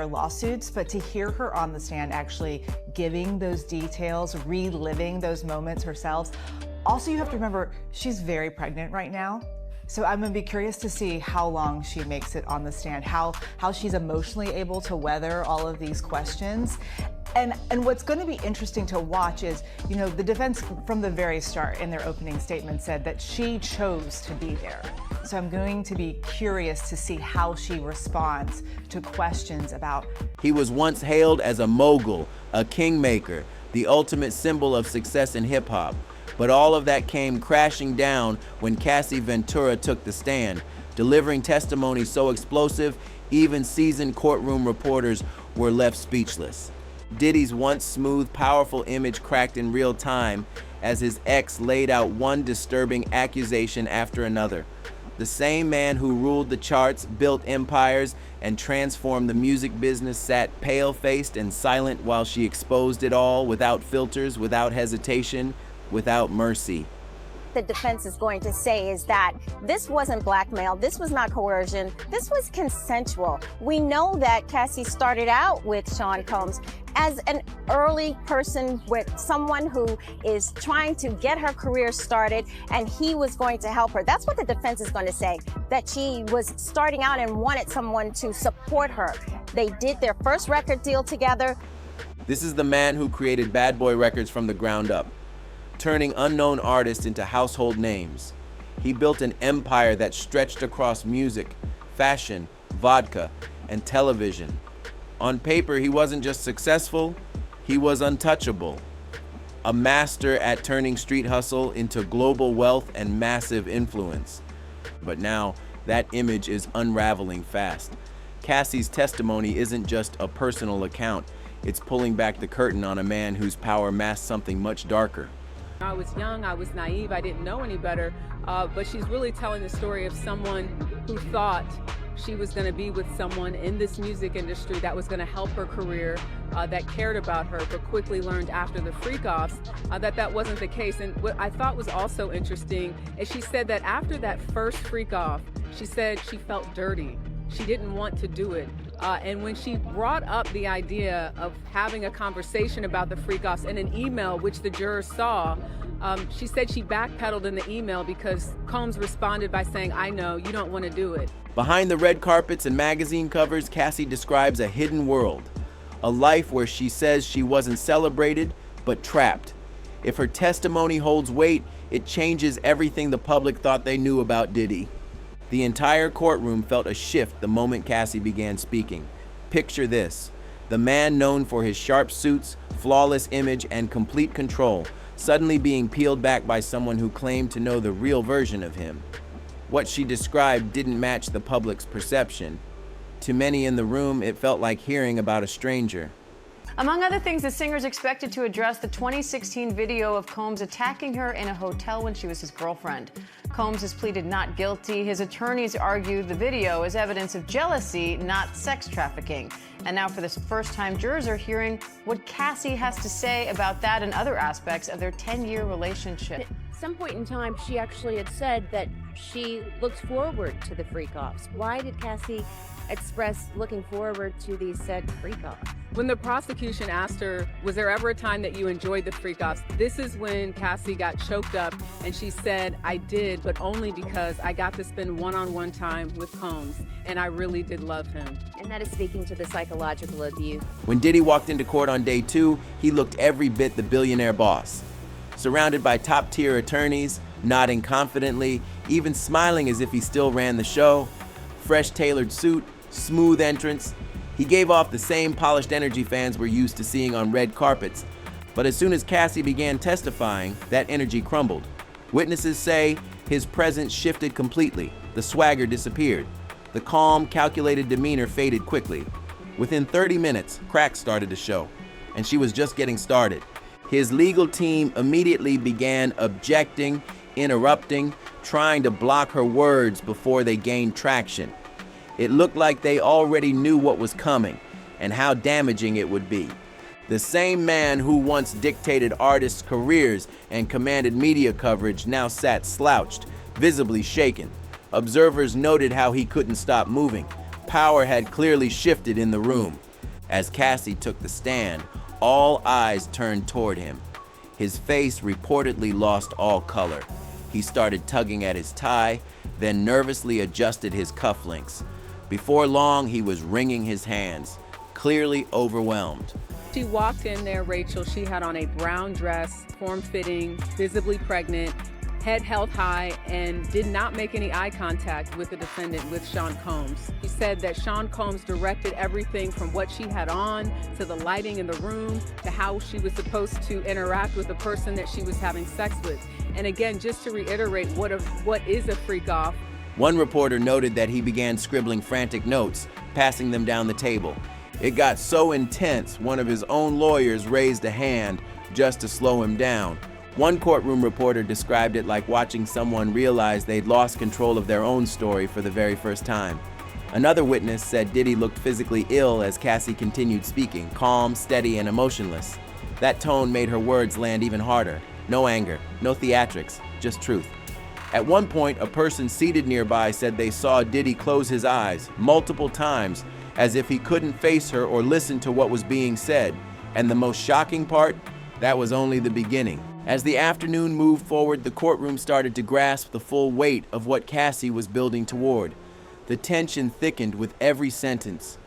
their lawsuits, but to hear her on the stand actually giving those details, reliving those moments herself. Also, you have to remember, she's very pregnant right now. So I'm gonna be curious to see how long she makes it on the stand, how she's emotionally able to weather all of these questions. And what's gonna be interesting to watch is, you know, the defense from the very start in their opening statement said that she chose to be there. So I'm going to be curious to see how she responds to questions about. He was once hailed as a mogul, a kingmaker, the ultimate symbol of success in hip hop. But all of that came crashing down when Cassie Ventura took the stand, delivering testimony so explosive, even seasoned courtroom reporters were left speechless. Diddy's once smooth, powerful image cracked in real time as his ex laid out one disturbing accusation after another. The same man who ruled the charts, built empires, and transformed the music business sat pale-faced and silent while she exposed it all, without filters, without hesitation, without mercy. The defense is going to say is that this wasn't blackmail, this was not coercion, this was consensual. We know that Cassie started out with Sean Combs as an early person, with someone who is trying to get her career started, and he was going to help her. That's what the defense is going to say, that she was starting out and wanted someone to support her. They did their first record deal together. This is the man who created Bad Boy Records from the ground up, turning unknown artists into household names. He built an empire that stretched across music, fashion, vodka, and television. On paper, he wasn't just successful, he was untouchable. A master at turning street hustle into global wealth and massive influence. But now, that image is unraveling fast. Cassie's testimony isn't just a personal account, it's pulling back the curtain on a man whose power masked something much darker. I was young, I was naive, I didn't know any better, but she's really telling the story of someone who thought she was going to be with someone in this music industry that was going to help her career, that cared about her, but quickly learned after the freak-offs that wasn't the case. And what I thought was also interesting is she said that after that first freak-off, she said she felt dirty. She didn't want to do it. And when she brought up the idea of having a conversation about the freak-offs in an email, which the jurors saw, she said she backpedaled in the email because Combs responded by saying, "I know, you don't want to do it." Behind the red carpets and magazine covers, Cassie describes a hidden world, a life where she says she wasn't celebrated, but trapped. If her testimony holds weight, it changes everything the public thought they knew about Diddy. The entire courtroom felt a shift the moment Cassie began speaking. Picture this: the man known for his sharp suits, flawless image, and complete control, suddenly being peeled back by someone who claimed to know the real version of him. What she described didn't match the public's perception. To many in the room, it felt like hearing about a stranger. Among other things, the singer is expected to address the 2016 video of Combs attacking her in a hotel when she was his girlfriend. Combs has pleaded not guilty. His attorneys argue the video is evidence of jealousy, not sex trafficking. And now for the first time, jurors are hearing what Cassie has to say about that and other aspects of their 10-year relationship. At some point in time, she actually had said that she looked forward to the freak-offs. Why did Cassie express looking forward to these said freak-offs? When the prosecution asked her, was there ever a time that you enjoyed the freak-offs? This is when Cassie got choked up and she said, "I did, but only because I got to spend one-on-one time with Combs, and I really did love him." And that is speaking to the psychological abuse. When Diddy walked into court on day 2, he looked every bit the billionaire boss. Surrounded by top-tier attorneys, nodding confidently, even smiling as if he still ran the show. Fresh tailored suit, smooth entrance. He gave off the same polished energy fans we're used to seeing on red carpets. But as soon as Cassie began testifying, that energy crumbled. Witnesses say his presence shifted completely. The swagger disappeared. The calm, calculated demeanor faded quickly. Within 30 minutes, cracks started to show, and she was just getting started. His legal team immediately began objecting, interrupting, trying to block her words before they gained traction. It looked like they already knew what was coming and how damaging it would be. The same man who once dictated artists' careers and commanded media coverage now sat slouched, visibly shaken. Observers noted how he couldn't stop moving. Power had clearly shifted in the room. As Cassie took the stand, all eyes turned toward him. His face reportedly lost all color. He started tugging at his tie, then nervously adjusted his cufflinks. Before long, he was wringing his hands, clearly overwhelmed. She walked in there, Rachel. She had on a brown dress, form-fitting, visibly pregnant, head held high, and did not make any eye contact with the defendant, with Sean Combs. He said that Sean Combs directed everything from what she had on, to the lighting in the room, to how she was supposed to interact with the person that she was having sex with. And again, just to reiterate what is a freak-off. One reporter noted that he began scribbling frantic notes, passing them down the table. It got so intense, one of his own lawyers raised a hand just to slow him down. One courtroom reporter described it like watching someone realize they'd lost control of their own story for the very first time. Another witness said Diddy looked physically ill as Cassie continued speaking, calm, steady, and emotionless. That tone made her words land even harder. No anger, no theatrics, just truth. At one point, a person seated nearby said they saw Diddy close his eyes multiple times as if he couldn't face her or listen to what was being said. And the most shocking part, that was only the beginning. As the afternoon moved forward, the courtroom started to grasp the full weight of what Cassie was building toward. The tension thickened with every sentence.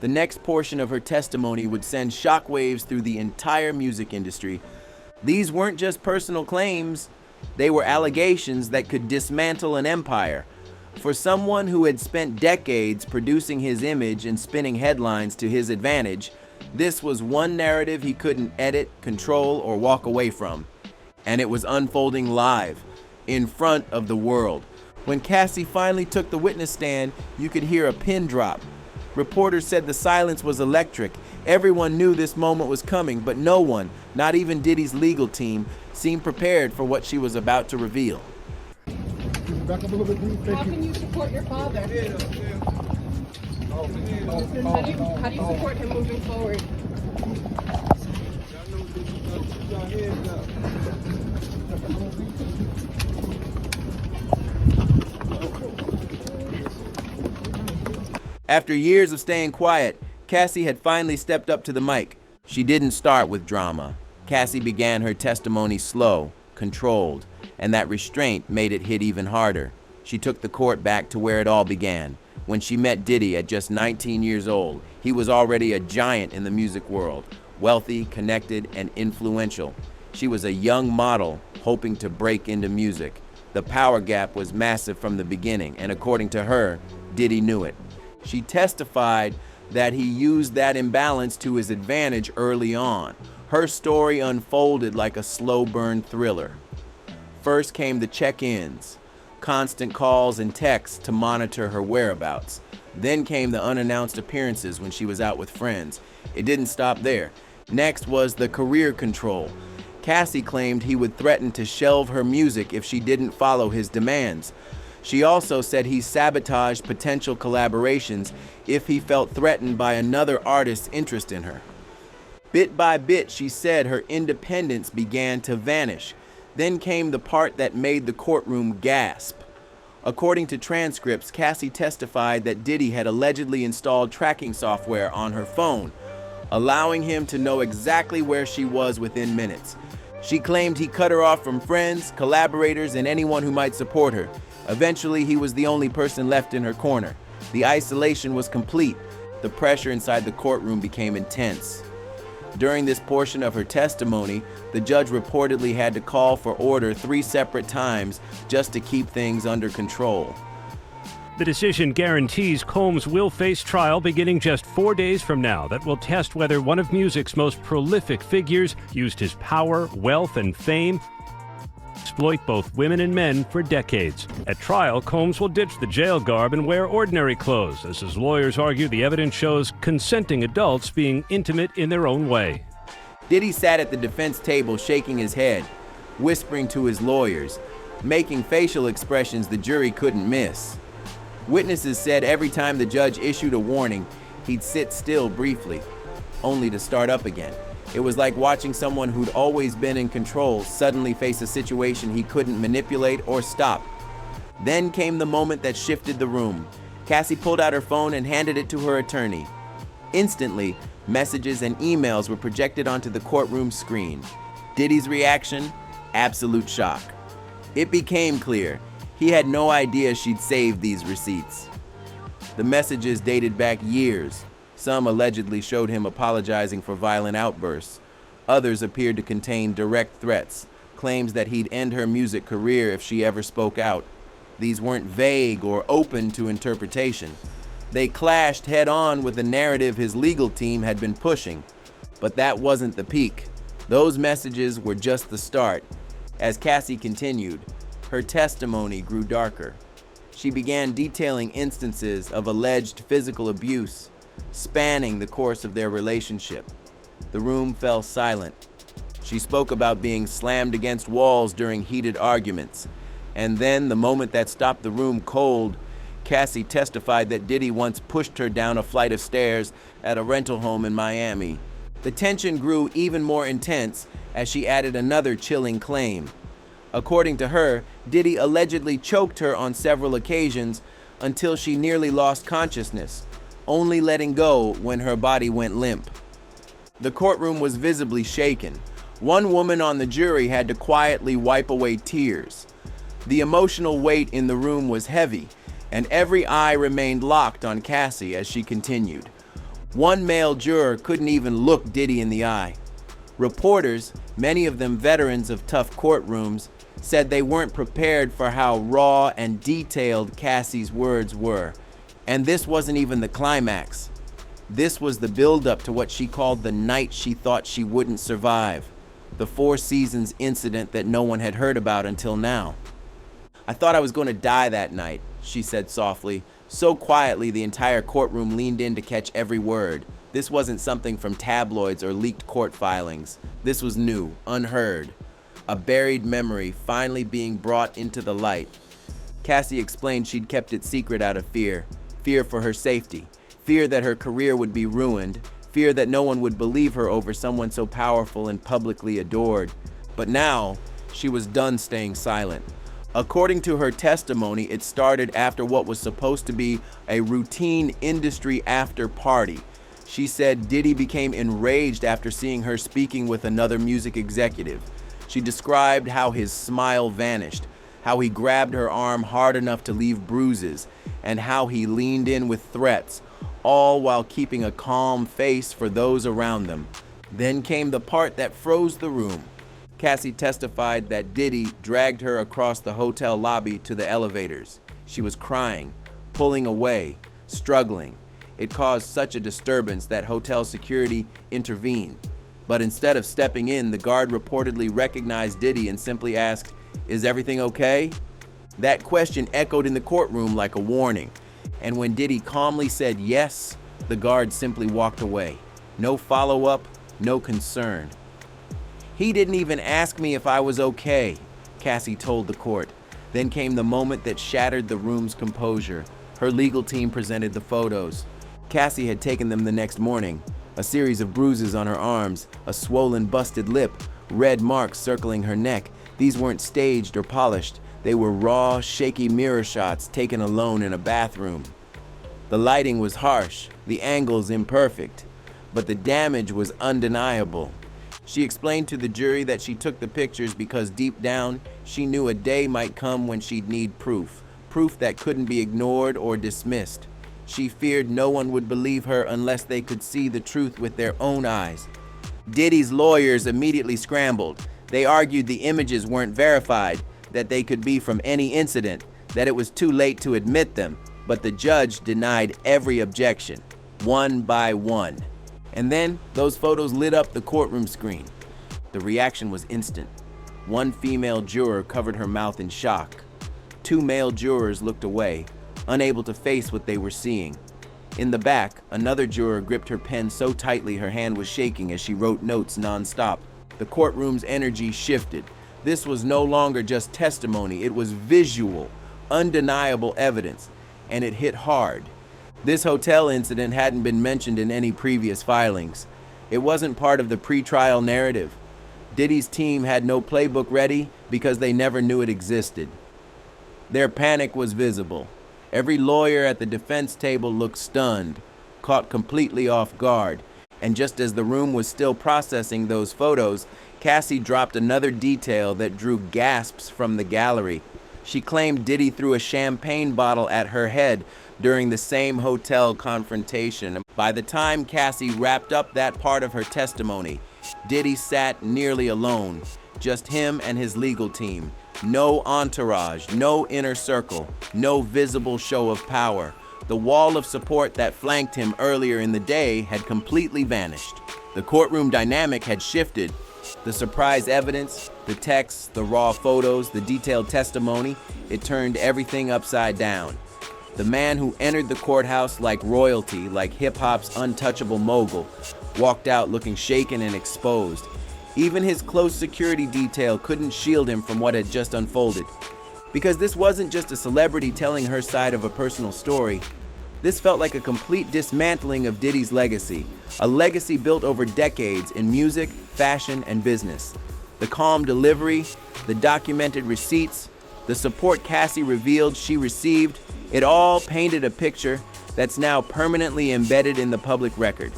The next portion of her testimony would send shockwaves through the entire music industry. These weren't just personal claims, they were allegations that could dismantle an empire. For someone who had spent decades producing his image and spinning headlines to his advantage, this was one narrative he couldn't edit, control, or walk away from. And it was unfolding live, in front of the world. When Cassie finally took the witness stand, you could hear a pin drop. Reporters said the silence was electric. Everyone knew this moment was coming, but no one, not even Diddy's legal team, seemed prepared for what she was about to reveal. Back up a little bit, please. How can you support your father? How do you support him moving forward? After years of staying quiet, Cassie had finally stepped up to the mic. She didn't start with drama. Cassie began her testimony slow, controlled, and that restraint made it hit even harder. She took the court back to where it all began. When she met Diddy at just 19 years old, he was already a giant in the music world, wealthy, connected, and influential. She was a young model hoping to break into music. The power gap was massive from the beginning, and according to her, Diddy knew it. She testified that he used that imbalance to his advantage early on. Her story unfolded like a slow burn thriller. First came the check-ins, constant calls and texts to monitor her whereabouts. Then came the unannounced appearances when she was out with friends. It didn't stop there. Next was the career control. Cassie claimed he would threaten to shelve her music if she didn't follow his demands. She also said he sabotaged potential collaborations if he felt threatened by another artist's interest in her. Bit by bit, she said her independence began to vanish. Then came the part that made the courtroom gasp. According to transcripts, Cassie testified that Diddy had allegedly installed tracking software on her phone, allowing him to know exactly where she was within minutes. She claimed he cut her off from friends, collaborators, and anyone who might support her. Eventually, he was the only person left in her corner. The isolation was complete. The pressure inside the courtroom became intense. During this portion of her testimony, the judge reportedly had to call for order 3 separate times just to keep things under control. The decision guarantees Combs will face trial beginning just 4 days from now that will test whether one of music's most prolific figures used his power, wealth, and fame to exploit both women and men for decades. At trial, Combs will ditch the jail garb and wear ordinary clothes. As his lawyers argue, the evidence shows consenting adults being intimate in their own way. Diddy sat at the defense table shaking his head, whispering to his lawyers, making facial expressions the jury couldn't miss. Witnesses said every time the judge issued a warning, he'd sit still briefly, only to start up again. It was like watching someone who'd always been in control suddenly face a situation he couldn't manipulate or stop. Then came the moment that shifted the room. Cassie pulled out her phone and handed it to her attorney. Instantly, messages and emails were projected onto the courtroom screen. Diddy's reaction? Absolute shock. It became clear he had no idea she'd saved these receipts. The messages dated back years. Some allegedly showed him apologizing for violent outbursts. Others appeared to contain direct threats, claims that he'd end her music career if she ever spoke out. These weren't vague or open to interpretation. They clashed head-on with the narrative his legal team had been pushing. But that wasn't the peak. Those messages were just the start. As Cassie continued, her testimony grew darker. She began detailing instances of alleged physical abuse, spanning the course of their relationship. The room fell silent. She spoke about being slammed against walls during heated arguments. And then, the moment that stopped the room cold, Cassie testified that Diddy once pushed her down a flight of stairs at a rental home in Miami. The tension grew even more intense as she added another chilling claim. According to her, Diddy allegedly choked her on several occasions until she nearly lost consciousness, only letting go when her body went limp. The courtroom was visibly shaken. One woman on the jury had to quietly wipe away tears. The emotional weight in the room was heavy, and every eye remained locked on Cassie as she continued. One male juror couldn't even look Diddy in the eye. Reporters, many of them veterans of tough courtrooms, said they weren't prepared for how raw and detailed Cassie's words were. And this wasn't even the climax. This was the buildup to what she called the night she thought she wouldn't survive. The Four Seasons incident that no one had heard about until now. "I thought I was going to die that night," she said softly. So quietly the entire courtroom leaned in to catch every word. This wasn't something from tabloids or leaked court filings. This was new, unheard. A buried memory finally being brought into the light. Cassie explained she'd kept it secret out of fear. Fear for her safety. Fear that her career would be ruined. Fear that no one would believe her over someone so powerful and publicly adored. But now, she was done staying silent. According to her testimony, it started after what was supposed to be a routine industry after party. She said Diddy became enraged after seeing her speaking with another music executive. She described how his smile vanished, how he grabbed her arm hard enough to leave bruises, and how he leaned in with threats, all while keeping a calm face for those around them. Then came the part that froze the room. Cassie testified that Diddy dragged her across the hotel lobby to the elevators. She was crying, pulling away, struggling. It caused such a disturbance that hotel security intervened. But instead of stepping in, the guard reportedly recognized Diddy and simply asked, "Is everything okay?" That question echoed in the courtroom like a warning. And when Diddy calmly said yes, the guard simply walked away. No follow-up, no concern. "He didn't even ask me if I was okay," Cassie told the court. Then came the moment that shattered the room's composure. Her legal team presented the photos. Cassie had taken them the next morning. A series of bruises on her arms, a swollen, busted lip, red marks circling her neck. These weren't staged or polished. They were raw, shaky mirror shots taken alone in a bathroom. The lighting was harsh, the angles imperfect, but the damage was undeniable. She explained to the jury that she took the pictures because deep down, she knew a day might come when she'd need proof that couldn't be ignored or dismissed. She feared no one would believe her unless they could see the truth with their own eyes. Diddy's lawyers immediately scrambled. They argued the images weren't verified, that they could be from any incident, that it was too late to admit them, but the judge denied every objection, one by one. And then those photos lit up the courtroom screen. The reaction was instant. One female juror covered her mouth in shock. Two male jurors looked away, unable to face what they were seeing. In the back, another juror gripped her pen so tightly her hand was shaking as she wrote notes nonstop. The courtroom's energy shifted. This was no longer just testimony, it was visual, undeniable evidence, and it hit hard. This hotel incident hadn't been mentioned in any previous filings. It wasn't part of the pre-trial narrative. Diddy's team had no playbook ready because they never knew it existed. Their panic was visible. Every lawyer at the defense table looked stunned. caught completely off guard. And just as the room was still processing those photos, Cassie dropped another detail that drew gasps from the gallery. She claimed Diddy threw a champagne bottle at her head during the same hotel confrontation. By the time Cassie wrapped up that part of her testimony, Diddy sat nearly alone, just him and his legal team. No entourage, no inner circle, no visible show of power. The wall of support that flanked him earlier in the day had completely vanished. The courtroom dynamic had shifted. The surprise evidence, the texts, the raw photos, the detailed testimony, it turned everything upside down. The man who entered the courthouse like royalty, like hip-hop's untouchable mogul, walked out looking shaken and exposed. Even his close security detail couldn't shield him from what had just unfolded. Because this wasn't just a celebrity telling her side of a personal story. This felt like a complete dismantling of Diddy's legacy, a legacy built over decades in music, fashion, and business. The calm delivery, the documented receipts, the support Cassie revealed she received, it all painted a picture that's now permanently embedded in the public record.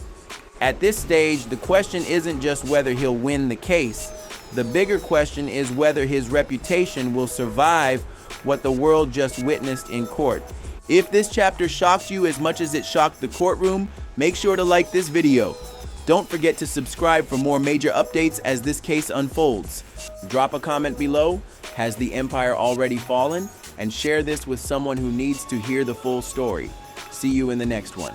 At this stage, the question isn't just whether he'll win the case. The bigger question is whether his reputation will survive what the world just witnessed in court. If this chapter shocked you as much as it shocked the courtroom, make sure to like this video. Don't forget to subscribe for more major updates as this case unfolds. Drop a comment below, has the empire already fallen? And share this with someone who needs to hear the full story. See you in the next one.